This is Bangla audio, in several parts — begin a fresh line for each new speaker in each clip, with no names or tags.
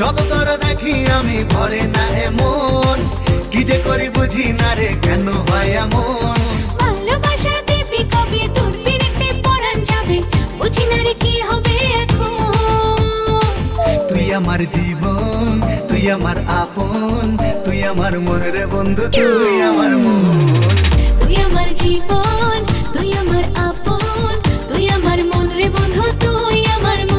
যত তোর দেখি আমি ভরে না এমন, কি যে করি বুঝি না রে কেন হয় এমন।
ভালোবাসা দিবি কবে তোর পিড়িতে পরাণ যাবে, বুঝি না রে কি হবে এখন।
তুই আমার জীবন, তুই আমার আপন, তুই আমার মন রে বন্ধু, তুই আমার মন।
তুই আমার জীবন, তুই আমার আপন, তুই আমার মন রে বন্ধু, তুই আমার মন।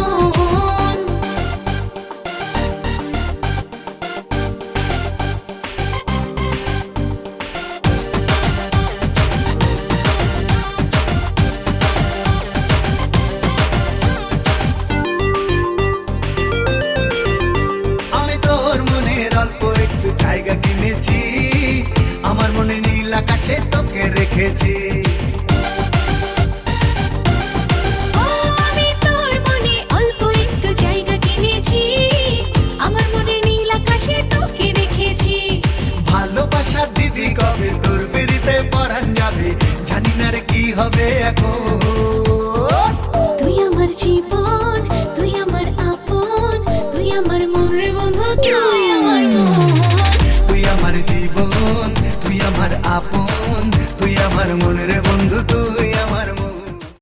আমি তোর মনের অল্প একটু জায়গা কিনেছি, আমার মনে নীল আকাশে তোকে রেখেছি।
ও আমি তোর মনে অল্প একটু জায়গা কিনেছি, আমার মনে নীল আকাশে তোকে রেখেছি।
ভালোবাসা দিবি কবে তোর বেরিতে পরাণ যাবে, জানি না রে কি হবে এখন।